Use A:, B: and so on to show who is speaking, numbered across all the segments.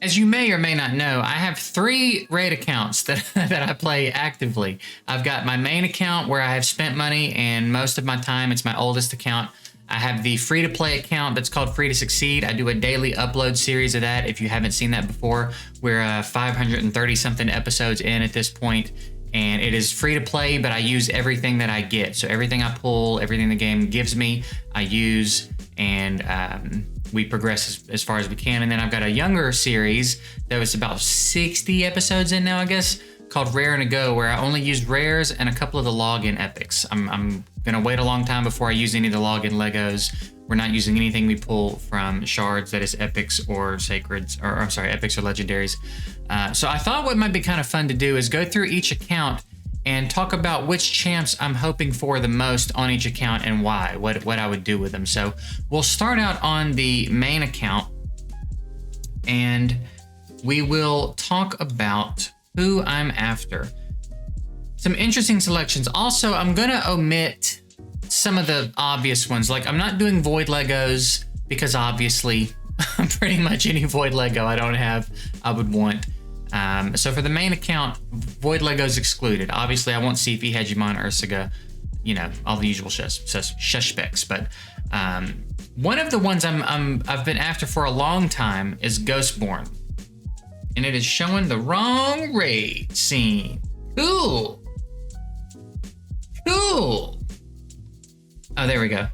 A: As you may or may not know, I have 3 raid accounts that, that I play actively. I've got my main account where I have spent money and most of my time. It's my oldest account. I have the free-to-play account that's called Free to Succeed. I do a daily upload series of that. If you haven't seen that before, we're 530-something episodes in at this point, and it is free to play, but I use everything that I get. So everything I pull, everything the game gives me, I use, and we progress as far as we can. And then I've got a younger series that was about 60 episodes in now, I guess, called Rare and a Go, where I only use rares and a couple of the login epics. I'm gonna wait a long time before I use any of the login Legos. We're not using anything we pull from shards, that is epics or sacreds, or I'm sorry, epics or legendaries. So I thought what might be kind of fun to do is go through each account and talk about which champs I'm hoping for the most on each account and why, what I would do with them. So we'll start out on the main account and we will talk about who I'm after. Some interesting selections. Also, I'm gonna omit some of the obvious ones. Like, I'm not doing Void Legos because obviously pretty much any Void Lego I don't have, I would want. So for the main account, Void Legos excluded. Obviously, I want Sifi, Hegemon, Ursaga, you know, all the usual suspects. But one of the ones I've been after for a long time is Ghostborn. And it is showing the wrong raid scene. Cool. Cool. Oh, there we go.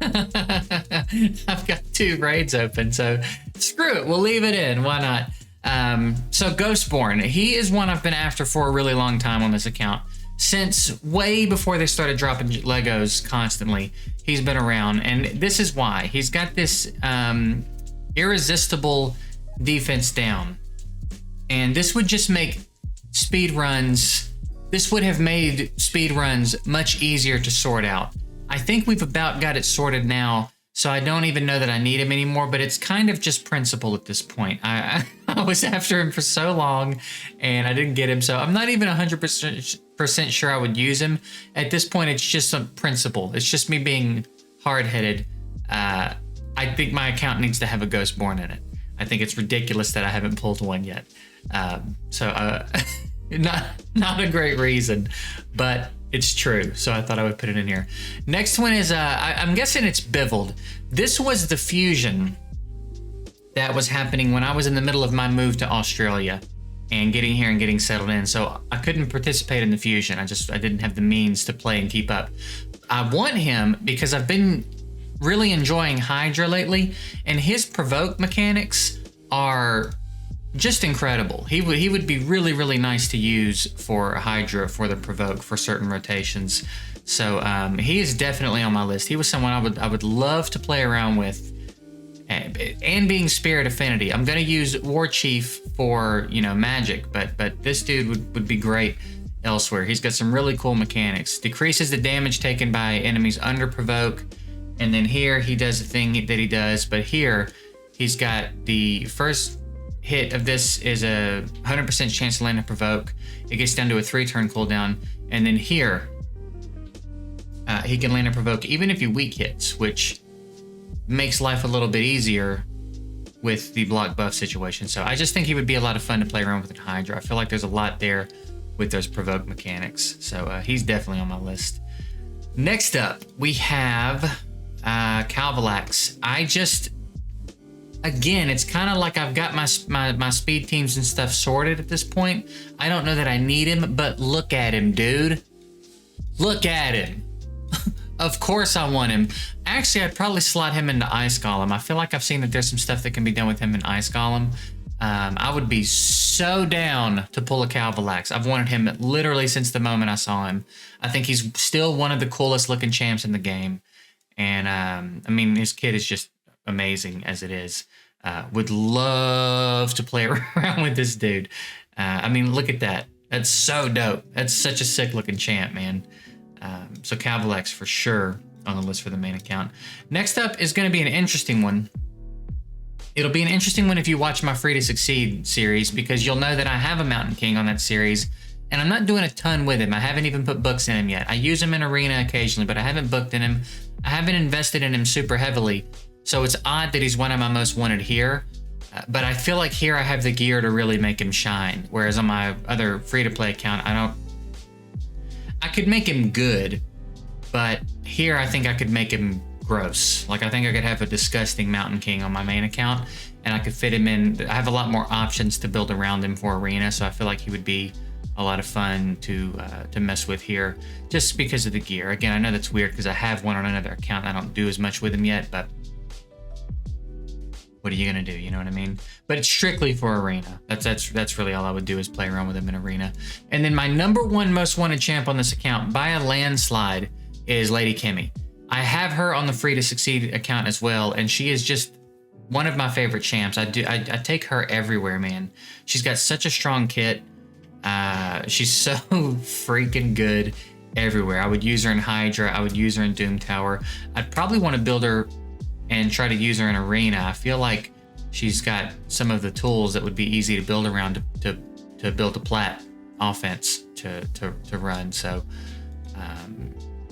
A: I've got 2 raids open, so screw it. We'll leave it in. Why not? So Ghostborn, he is one I've been after for a really long time on this account. Since way before they started dropping Legos constantly, he's been around. And this is why. He's got this irresistible defense down. And this would just make speed runs, this would have made speed runs much easier to sort out. I think we've about got it sorted now, so I don't even know that I need him anymore, but it's kind of just principle at this point. I was after him for so long and I didn't get him, so I'm not even 100% sure I would use him. At this point, it's just a principle. It's just me being hard-headed. I think my account needs to have a Ghostborn in it. I think it's ridiculous that I haven't pulled one yet. Not a great reason, but it's true. So I thought I would put it in here. Next one is, I'm guessing it's Biveled. This was the fusion that was happening when I was in the middle of my move to Australia and getting here and getting settled in. So I couldn't participate in the fusion. I didn't have the means to play and keep up. I want him because I've been really enjoying Hydra lately, and his provoke mechanics are just incredible. He would be really, really nice to use for Hydra for the provoke for certain rotations. So he is definitely on my list. He was someone I would love to play around with. And being Spirit Affinity, I'm gonna use War Chief for, you know, magic, but this dude would be great elsewhere. He's got some really cool mechanics. Decreases the damage taken by enemies under provoke, and then here he does the thing that he does. But here he's got the first hit of this is a 100% chance to land a provoke. It gets down to a 3-turn cooldown, and then here he can land a provoke even if he weak hits, which makes life a little bit easier with the block buff situation. So I just think he would be a lot of fun to play around with in Hydra. I feel like there's a lot there with those provoke mechanics. So he's definitely on my list. Next up, we have Calvalax. Again, it's kind of like I've got my speed teams and stuff sorted at this point. I don't know that I need him, but look at him, dude. Look at him. Of course I want him. Actually, I'd probably slot him into Ice Golem. I feel like I've seen that there's some stuff that can be done with him in Ice Golem. I would be so down to pull a Calvalax. I've wanted him literally since the moment I saw him. I think he's still one of the coolest looking champs in the game. And I mean, his kit is just amazing as it is. Would love to play around with this dude. I mean, look at that. That's so dope. That's such a sick looking champ, man. So Calvalax for sure on the list for the main account. Next up is going to be an interesting one. It'll be an interesting one if you watch my Free to Succeed series, because you'll know that I have a Mountain King on that series, and I'm not doing a ton with him. I haven't even put books in him yet. I use him in Arena occasionally, but I haven't booked in him. I haven't invested in him super heavily, so it's odd that he's one of my most wanted here. But I feel like here I have the gear to really make him shine. Whereas on my other free-to-play account, I could make him good, but here I think I could make him gross. Like I think I could have a disgusting Mountain King on my main account, and I could fit him in. I have a lot more options to build around him for Arena, so I feel like he would be a lot of fun to mess with here, just because of the gear. Again, I know that's weird because I have one on another account. And I don't do as much with him yet, but what are you gonna do? You know what I mean? But it's strictly for Arena. That's really all I would do is play around with him in Arena. And then my #1 most wanted champ on this account by a landslide is Lady Kimmy. I have her on the Free to Succeed account as well, and she is just one of my favorite champs. I take her everywhere, man. She's got such a strong kit. She's so freaking good everywhere. I would use her in Hydra. I would use her in Doom Tower. I'd probably want to build her and try to use her in Arena. I feel like she's got some of the tools that would be easy to build around to build a plat offense to run. So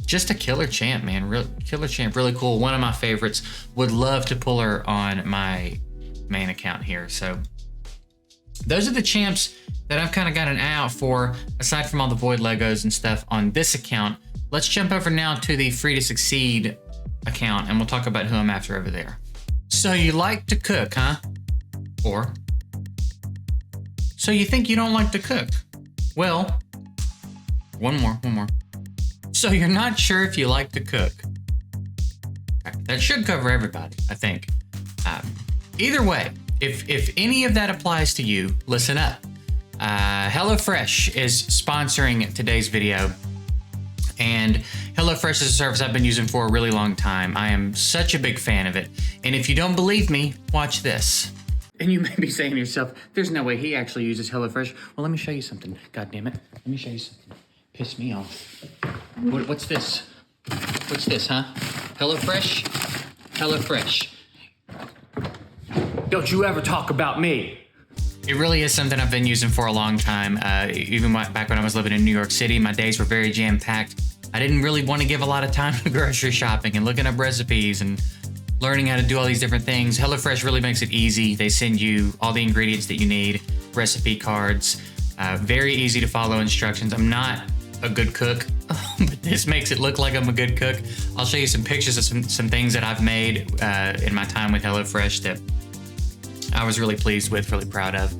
A: just a killer champ, man. Real killer champ, really cool. One of my favorites. Would love to pull her on my main account here. So those are the champs that I've kind of got an eye out for, aside from all the Void Legos and stuff on this account. Let's jump over now to the Free to Succeed account, and we'll talk about who I'm after over there. So you like to cook, huh? Or, so you think you don't like to cook? Well, one more. So you're not sure if you like to cook. That should cover everybody, I think. Either way, if any of that applies to you, listen up. HelloFresh is sponsoring today's video. And HelloFresh is a service I've been using for a really long time. I am such a big fan of it. And if you don't believe me, watch this. And you may be saying to yourself, there's no way he actually uses HelloFresh. Well, let me show you something. God damn it. Let me show you something. Piss me off. What's this? What's this, huh? HelloFresh? HelloFresh. Don't you ever talk about me. It really is something I've been using for a long time. Even back when I was living in New York City, my days were very jam-packed. I didn't really want to give a lot of time to grocery shopping and looking up recipes and learning how to do all these different things. HelloFresh really makes it easy. They send you all the ingredients that you need, recipe cards, very easy to follow instructions. I'm not a good cook, but this makes it look like I'm a good cook. I'll show you some pictures of some things that I've made in my time with HelloFresh that I was really pleased with, really proud of.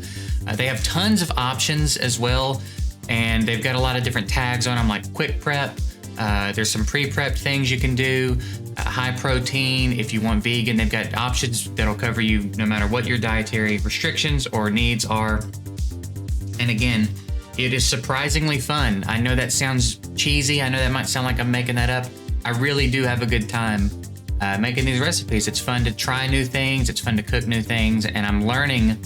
A: They have tons of options as well, and they've got a lot of different tags on them, like quick prep. There's some pre-prepped things you can do, high protein. If you want vegan, they've got options that'll cover you no matter what your dietary restrictions or needs are. And again, it is surprisingly fun. I know that sounds cheesy. I know that might sound like I'm making that up. I really do have a good time making these recipes. It's fun to try new things. It's fun to cook new things. And I'm learning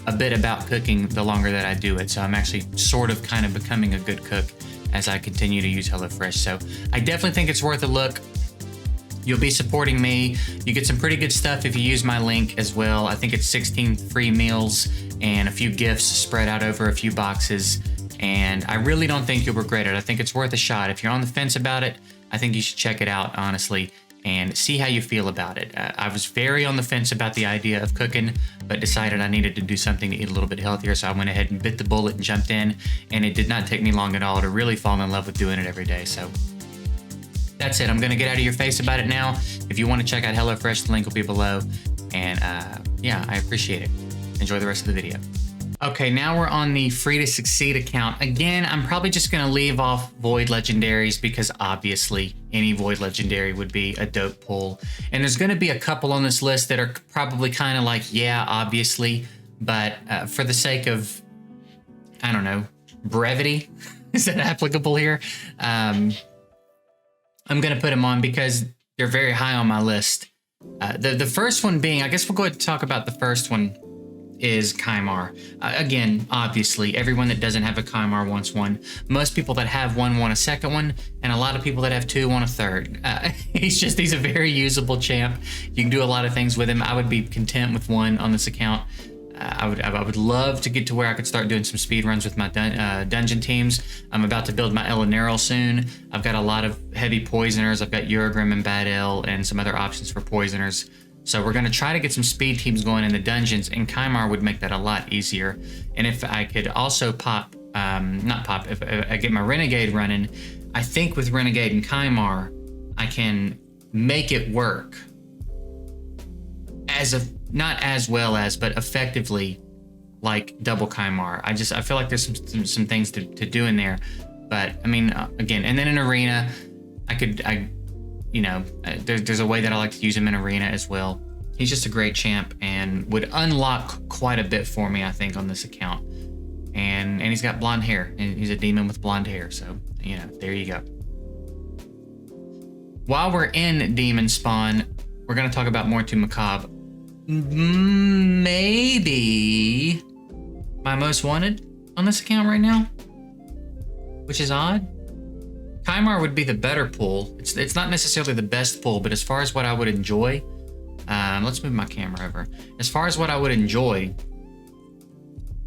A: a bit about cooking the longer that I do it. So I'm actually sort of kind of becoming a good cook as I continue to use HelloFresh. So I definitely think it's worth a look. You'll be supporting me. You get some pretty good stuff if you use my link as well. I think it's 16 free meals and a few gifts spread out over a few boxes. And I really don't think you'll regret it. I think it's worth a shot. If you're on the fence about it, I think you should check it out, honestly, and see how you feel about it. I was very on the fence about the idea of cooking, but decided I needed to do something to eat a little bit healthier, so I went ahead and bit the bullet and jumped in, and it did not take me long at all to really fall in love with doing it every day. So that's it. I'm going to get out of your face about it now. If you want to check out HelloFresh, the link will be below. And yeah, I appreciate it. Enjoy the rest of the video. Okay, now we're on the Free to Succeed account. Again, I'm probably just going to leave off Void Legendaries because obviously any Void Legendary would be a dope pull. And there's going to be a couple on this list that are probably kind of like, yeah, obviously. But for the sake of, I don't know, brevity, is that applicable here? I'm going to put them on because they're very high on my list. The first one being, I guess we'll go ahead and talk about the first one, is Kymar. Again, obviously, everyone that doesn't have a Kymar wants one. Most people that have one want a second one, and a lot of people that have two want a third. He's a very usable champ. You can do a lot of things with him. I would be content with one on this account. I would love to get to where I could start doing some speed runs with my dungeon teams. I'm about to build my Elenero soon. I've got a lot of heavy poisoners. I've got Urgrim and Bad El and some other options for poisoners. So we're going to try to get some speed teams going in the dungeons, and Kymar would make that a lot easier. And if I could also if I get my Renegade running, I think with Renegade and Kymar, I can make it work not as well as, but effectively like double Kymar. I feel like there's some things to do in there. But I mean, again, and then in Arena, there's a way that I like to use him in Arena as well. He's just a great champ and would unlock quite a bit for me, I think, on this account. And he's got blonde hair, and he's a demon with blonde hair. So, there you go. While we're in demon spawn, we're going to talk about Mortu Macabre. Maybe my most wanted on this account right now, which is odd. Kymar would be the better pull. It's not necessarily the best pull, but as far as what I would enjoy, let's move my camera over. As far as what I would enjoy,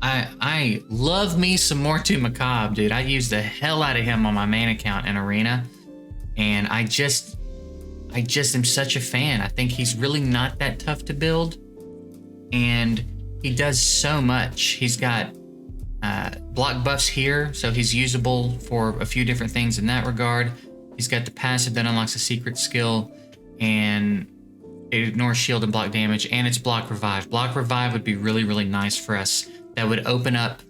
A: I love me some Mortu Macabre, dude. I use the hell out of him on my main account in Arena, and I just am such a fan. I think he's really not that tough to build, and he does so much. He's got block buffs here, so he's usable for a few different things in that regard. He's got the passive that unlocks a secret skill, and it ignores shield and block damage, and it's block revive. Block revive would be really, really nice for us. That would open up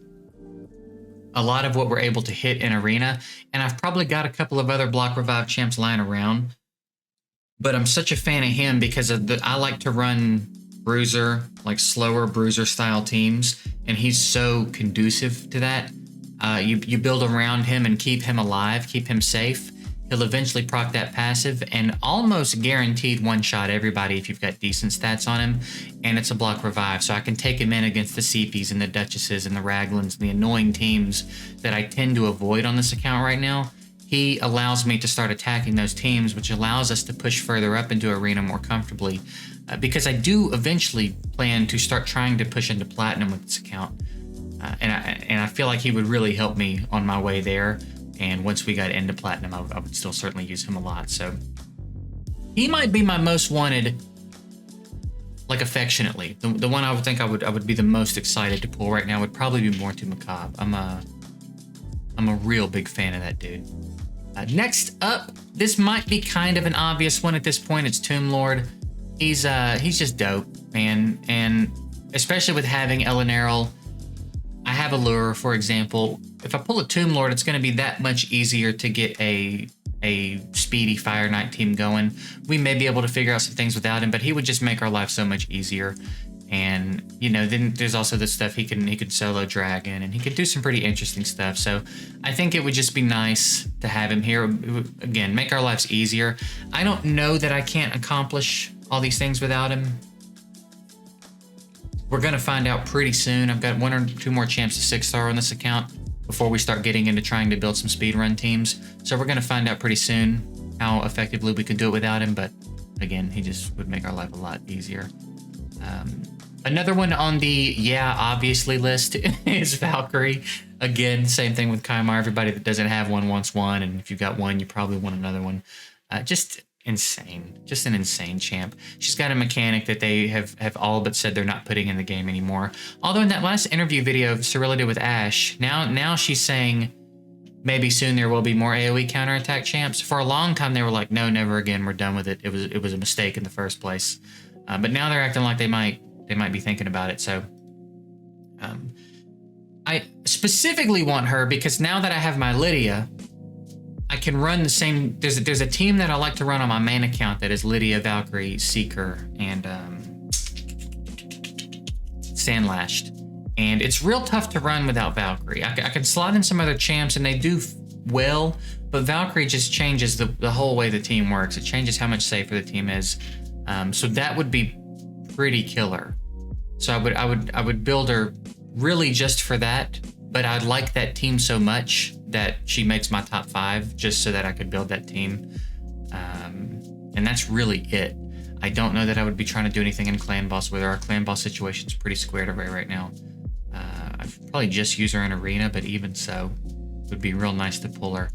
A: a lot of what we're able to hit in Arena, and I've probably got a couple of other block revive champs lying around, but I'm such a fan of him because I like to run bruiser, like slower bruiser style teams, and he's so conducive to that. You build around him and keep him alive, keep him safe. He'll eventually proc that passive and almost guaranteed one-shot everybody if you've got decent stats on him, and it's a block revive, so I can take him in against the CPs and the Duchesses and the Raglins and the annoying teams that I tend to avoid on this account right now. He allows me to start attacking those teams, which allows us to push further up into Arena more comfortably, because I do eventually plan to start trying to push into Platinum with this account, and I feel like he would really help me on my way there. And once we got into Platinum, I would still certainly use him a lot. So he might be my most wanted, like affectionately. The one I would think I would be the most excited to pull right now would probably be Mortu Macabre. I'm a real big fan of that dude. Next up, this might be kind of an obvious one at this point. It's Tomb Lord. He's just dope, man. And especially with having Eleneril, I have a lure, for example. If I pull a Tomb Lord, it's going to be that much easier to get a speedy Fire Knight team going. We may be able to figure out some things without him, but he would just make our life so much easier. And then there's also the stuff he could solo dragon, and he could do some pretty interesting stuff. So I think it would just be nice to have him here. It would, again, make our lives easier. I don't know that I can't accomplish all these things without him. We're going to find out pretty soon. I've got 1 or 2 more champs to 6-star on this account before we start getting into trying to build some speedrun teams. So we're going to find out pretty soon how effectively we can do it without him. But again, he just would make our life a lot easier. Another one on the obviously list is Valkyrie. Again, same thing with Kymar. Everybody that doesn't have one wants one, and if you've got one, you probably want another one. Just insane. Just an insane champ. She's got a mechanic that they have all but said they're not putting in the game anymore. Although in that last interview video Cirilla did with Ashe, now she's saying maybe soon there will be more AoE counterattack champs. For a long time they were like, no, never again, we're done with it. It was a mistake in the first place. But now they're acting like they might be thinking about it. So I specifically want her because now that I have my Lydia, I can run the same. There's a team that I like to run on my main account that is Lydia, Valkyrie, Seeker, and Sandlashed. And it's real tough to run without Valkyrie. I can slot in some other champs and they do well, but Valkyrie just changes the whole way the team works. It changes how much safer the team is. So that would be pretty killer. So I would build her really just for that, but I'd like that team so much that she makes my top 5 just so that I could build that team. And that's really it. I don't know that I would be trying to do anything in Clan Boss with her. Our Clan Boss situation is pretty squared away right now. I've probably just used her in Arena, but even so, it would be real nice to pull her.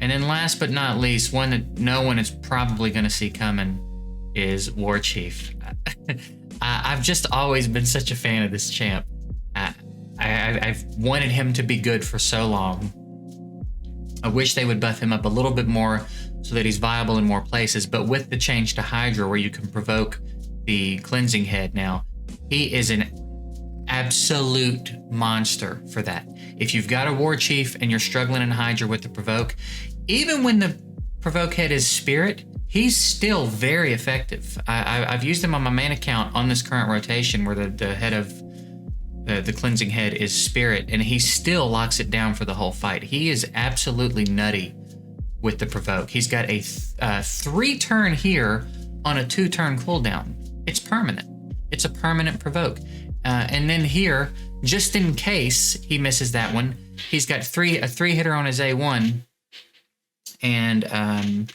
A: And then last but not least, one that no one is probably going to see coming is War Chief. I've just always been such a fan of this champ. I've wanted him to be good for so long. I wish they would buff him up a little bit more so that he's viable in more places. But with the change to Hydra, where you can provoke the cleansing head now, he is an absolute monster for that. If you've got a war chief and you're struggling in Hydra with the provoke, even when the provoke head is spirit, he's still very effective. I've used him on my main account on this current rotation where the head of the cleansing head is spirit, and he still locks it down for the whole fight. He is absolutely nutty with the provoke. He's got a 3-turn here on a 2-turn cooldown. It's permanent. It's a permanent provoke. And then here, just in case he misses that one, he's got a 3-hitter on his A1, and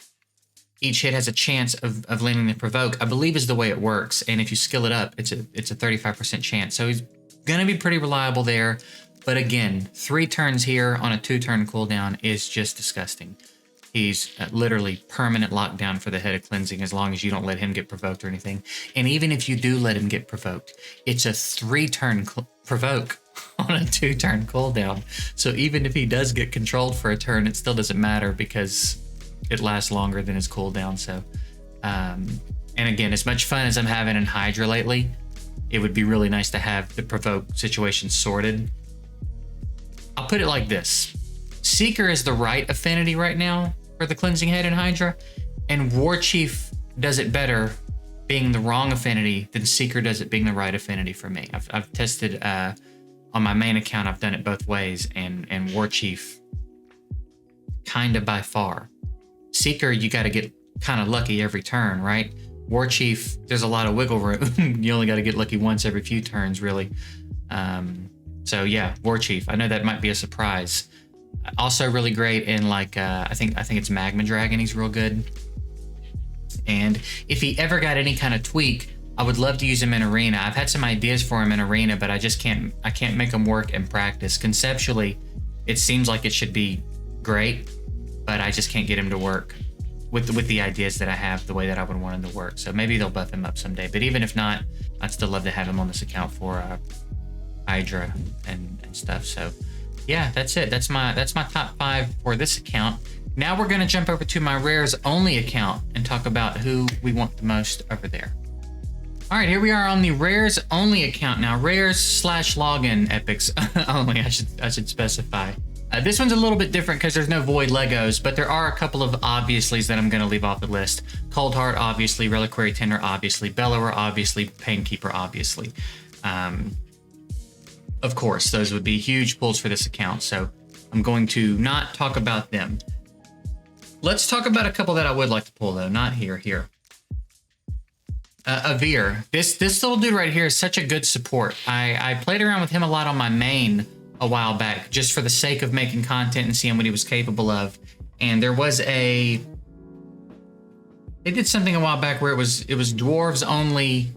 A: each hit has a chance of landing the provoke, I believe is the way it works. And if you skill it up, it's a 35% chance. So he's gonna be pretty reliable there. But again, 3 turns here on a 2-turn cooldown is just disgusting. He's literally permanent lockdown for the head of cleansing as long as you don't let him get provoked or anything. And even if you do let him get provoked, it's a 3-turn provoke on a 2-turn cooldown. So even if he does get controlled for a turn, it still doesn't matter because it lasts longer than his cooldown. So, and again, as much fun as I'm having in Hydra lately, it would be really nice to have the provoke situation sorted. I'll put it like this. Seeker is the right affinity right now for the cleansing head in Hydra, and War Chief does it better being the wrong affinity than Seeker does it being the right affinity for me. I've tested on my main account, I've done it both ways, and War Chief kind of by far. Seeker, you got to get kind of lucky every turn, right? War Chief, there's a lot of wiggle room. You only got to get lucky once every few turns, really. So yeah, War Chief. I know that might be a surprise. Also really great in like I think it's Magma Dragon. He's real good. And if he ever got any kind of tweak, I would love to use him in Arena. I've had some ideas for him in Arena, but I can't make them work in practice. Conceptually, it seems like it should be great, but I just can't get him to work with the ideas that I have the way that I would want him to work. So maybe they'll buff him up someday. But even if not, I'd still love to have him on this account for Hydra and stuff. So yeah, that's it. That's my top 5 for this account. Now we're gonna jump over to my rares only account and talk about who we want the most over there. All right, here we are on the rares only account now. Rares / login epics only, I should specify. This one's a little bit different because there's no Void Legos, but there are a couple of obviously's that I'm going to leave off the list. Cold Heart, obviously. Reliquary Tender, obviously. Bellower, obviously. Painkeeper, obviously. Of course, those would be huge pulls for this account, so I'm going to not talk about them. Let's talk about a couple that I would like to pull, though. Not here. Avir. This little dude right here is such a good support. I played around with him a lot on my main a while back, just for the sake of making content and seeing what he was capable of. And there was they did something a while back where it was dwarves only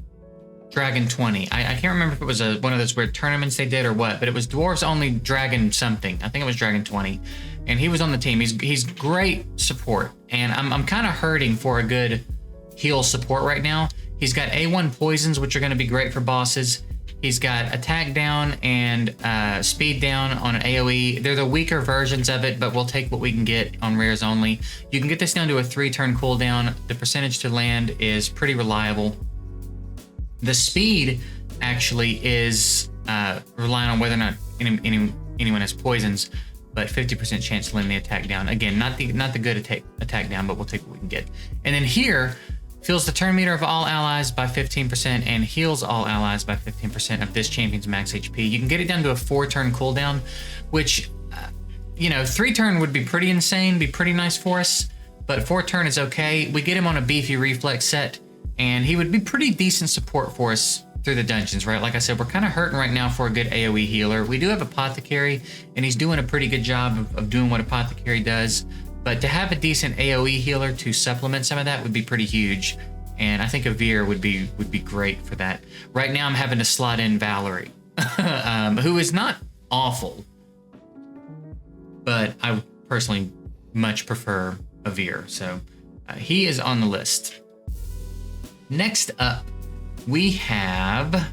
A: Dragon 20. I can't remember if it was one of those weird tournaments they did or what, but it was dwarves only Dragon something. I think it was Dragon 20. And he was on the team. He's great support. And I'm kind of hurting for a good heal support right now. He's got A1 poisons, which are going to be great for bosses. He's got attack down and speed down on an AoE. They're the weaker versions of it, but we'll take what we can get on rares only. You can get this down to a 3-turn cooldown. The percentage to land is pretty reliable. The speed actually is relying on whether or not anyone has poisons, but 50% chance to land the attack down. Again, not the good attack down, but we'll take what we can get. And then here, fills the turn meter of all allies by 15% and heals all allies by 15% of this champion's max HP. You can get it down to a 4-turn cooldown, which, 3-turn would be pretty insane, be pretty nice for us, but 4-turn is okay. We get him on a beefy reflex set, and he would be pretty decent support for us through the dungeons, right? Like I said, we're kind of hurting right now for a good AoE healer. We do have Apothecary, and he's doing a pretty good job of doing what Apothecary does. But to have a decent AoE healer to supplement some of that would be pretty huge. And I think Avir would be great for that. Right now I'm having to slot in Valerie, who is not awful, but I personally much prefer Avir. So he is on the list. Next up, we have,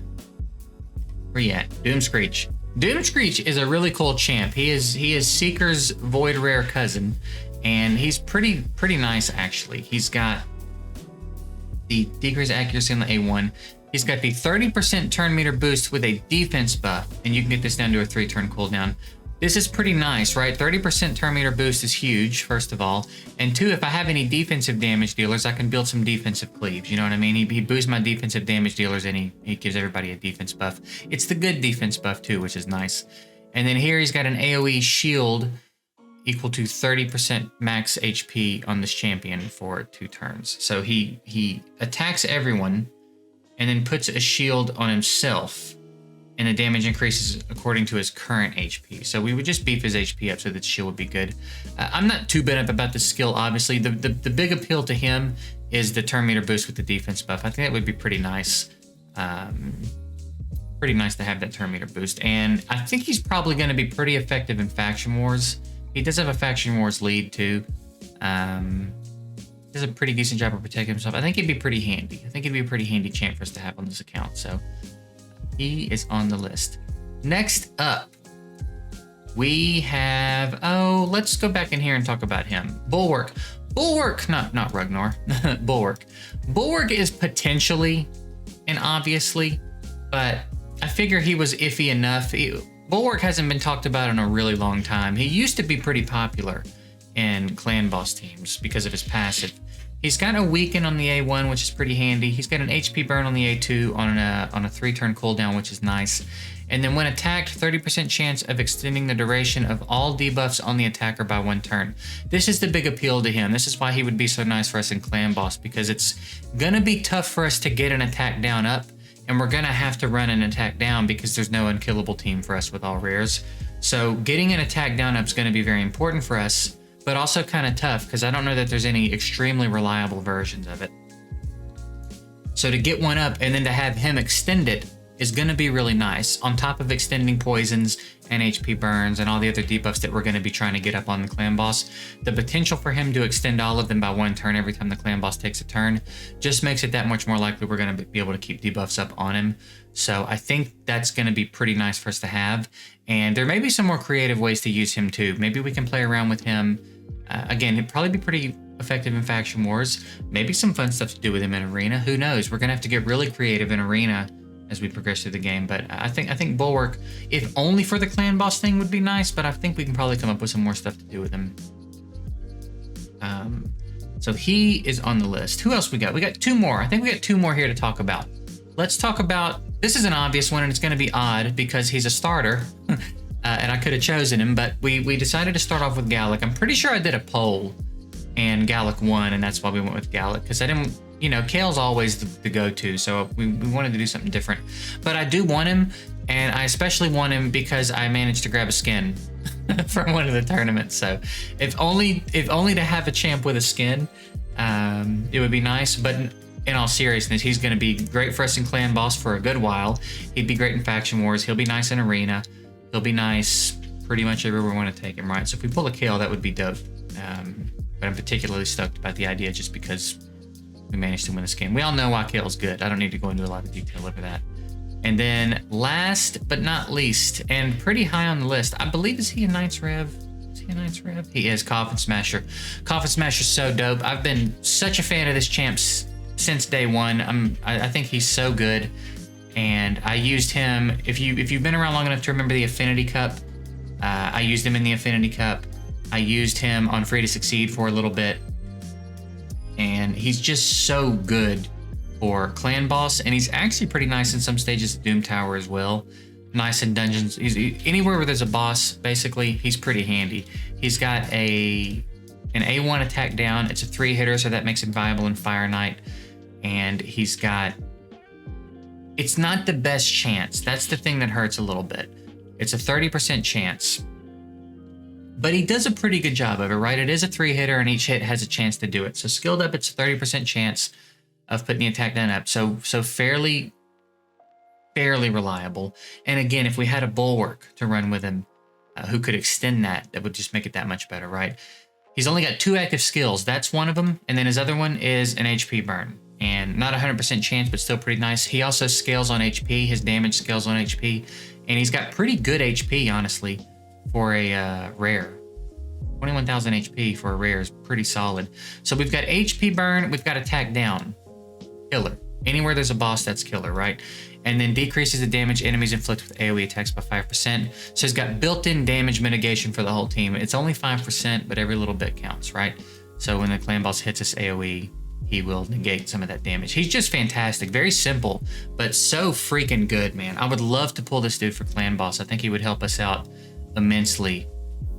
A: where you at? Doomscreech. Doomscreech is a really cool champ. He is Seeker's Void Rare cousin, and he's pretty nice actually. He's got the decreased accuracy on the A1. He's got the 30% turn meter boost with a defense buff, and you can get this down to a 3-turn cooldown. This is pretty nice, right? 30% turn meter boost is huge, first of all. And two, if I have any defensive damage dealers, I can build some defensive cleaves. You know what I mean? He boosts my defensive damage dealers, and he gives everybody a defense buff. It's the good defense buff too, which is nice. And then here he's got an AoE shield equal to 30% max HP on this champion for 2 turns. So he attacks everyone and then puts a shield on himself, and the damage increases according to his current HP. So we would just beef his HP up so that shield would be good. I'm not too bent up about this skill, obviously. The big appeal to him is the turn meter boost with the defense buff. I think that would be pretty nice. Pretty nice to have that turn meter boost. And I think he's probably going to be pretty effective in Faction Wars. He does have a Faction Wars lead too. Does a pretty decent job of protecting himself. I think he'd be pretty handy. I think he'd be a pretty handy champ for us to have on this account. So he is on the list. Next up, we have, let's go back in here and talk about him. Bulwark. Bulwark, not Ragnar. Bulwark. Bulwark is potentially and obviously, but I figure he was iffy enough. Bulwark hasn't been talked about in a really long time. He used to be pretty popular in clan boss teams because of his passive. He's got a weaken on the A1, which is pretty handy. He's got an HP burn on the A2 on a 3-turn cooldown, which is nice. And then when attacked, 30% chance of extending the duration of all debuffs on the attacker by 1 turn. This is the big appeal to him. This is why he would be so nice for us in clan boss, because it's gonna be tough for us to get an attack down up, and we're gonna have to run an attack down because there's no unkillable team for us with all rares. So getting an attack down up is gonna be very important for us, but also kind of tough because I don't know that there's any extremely reliable versions of it. So to get one up and then to have him extend it is going to be really nice, on top of extending poisons and HP burns and all the other debuffs that we're going to be trying to get up on the clan boss. The potential for him to extend all of them by 1 turn every time the clan boss takes a turn just makes it that much more likely we're going to be able to keep debuffs up on him. So I think that's going to be pretty nice for us to have. And there may be some more creative ways to use him too. Maybe we can play around with him. Again, he'd probably be pretty effective in Faction Wars. Maybe some fun stuff to do with him in Arena. Who knows? We're going to have to get really creative in Arena as we progress through the game. But I think Bulwark, if only for the clan boss thing, would be nice. But I think we can probably come up with some more stuff to do with him. So he is on the list. Who else we got? We got 2 more. I think we got 2 more here to talk about. Let's talk about, this is an obvious one, and it's going to be odd because he's a starter. And I could have chosen him, but we decided to start off with Gallic. I'm pretty sure I did a poll and Gallic won, and that's why we went with Gallic, because I didn't, Kale's always the go-to, so we wanted to do something different. But I do want him, and I especially want him because I managed to grab a skin from one of the tournaments. So if only to have a champ with a skin, it would be nice. But in all seriousness, he's going to be great for us in clan boss for a good while. He'd be great in Faction Wars. He'll be nice in Arena. He'll be nice pretty much everywhere we want to take him, right? So if we pull a Kale, that would be dope. But I'm particularly stoked about the idea just because we managed to win this game. We all know why Kale's good. I don't need to go into a lot of detail over that. And then last but not least, and pretty high on the list, I believe, is he a Knights Rev? Is he a Knights Rev? He is. Coffin Smasher. Coffin Smasher's so dope. I've been such a fan of this champ since day one. I think he's so good. And I used him, if you've been around long enough to remember the Affinity Cup, I used him in the Affinity Cup. I used him on Free to Succeed for a little bit. And he's just so good for clan boss, and he's actually pretty nice in some stages of Doom Tower as well. Nice in dungeons. Anywhere where there's a boss, basically, he's pretty handy. He's got an A1 attack down. It's a 3-hitter, so that makes him viable in Fire Knight. And he's got, it's not the best chance. That's the thing that hurts a little bit. It's a 30% chance. But he does a pretty good job of it, right? It is a 3-hitter, and each hit has a chance to do it. So skilled up, it's a 30% chance of putting the attack down up. So fairly reliable. And again, if we had a Bulwark to run with him, who could extend that would just make it that much better, right? He's only got 2 active skills. That's one of them. And then his other one is an HP burn. and not 100% chance, but still pretty nice. He also scales on HP. His damage scales on HP, and he's got pretty good HP, honestly, for a rare. 21,000 HP for a rare is pretty solid. So we've got HP burn, we've got attack down, killer. Anywhere there's a boss, that's killer, right? And then decreases the damage enemies inflict with AoE attacks by 5%. So he's got built-in damage mitigation for the whole team. It's only 5%, but every little bit counts, right? So when the clan boss hits us AoE, he will negate some of that damage. He's just fantastic. Very simple, but so freaking good, man. I would love to pull this dude for clan boss. I think he would help us out immensely.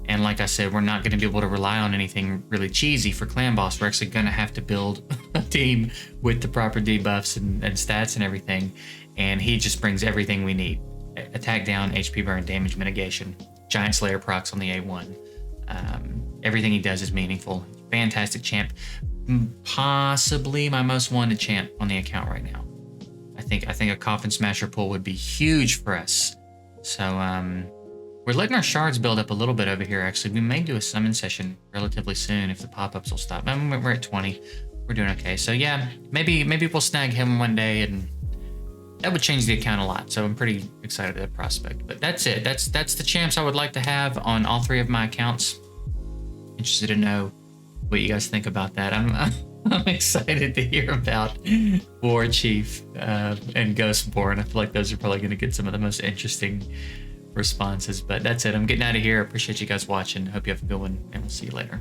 A: And like I said, we're not going to be able to rely on anything really cheesy for clan boss. We're actually going to have to build a team with the proper debuffs and stats and everything. And he just brings everything we need. Attack down, HP burn, damage mitigation, Giant Slayer procs on the A1. Everything he does is meaningful. Fantastic champ. Possibly my most wanted champ on the account right now. I think a Coffin Smasher pull would be huge for us. So we're letting our shards build up a little bit over here, actually. We may do a summon session relatively soon if the pop-ups will stop. I mean, we're at 20. We're doing okay. So yeah, maybe we'll snag him one day, and that would change the account a lot. So I'm pretty excited at that prospect. But that's it. That's the champs I would like to have on all 3 of my accounts. Interested to know what you guys think about that. I'm excited to hear about War Chief and Ghostborn. I feel like those are probably going to get some of the most interesting responses. But that's it. I'm getting out of here. I appreciate you guys watching. Hope you have a good one, and we'll see you later.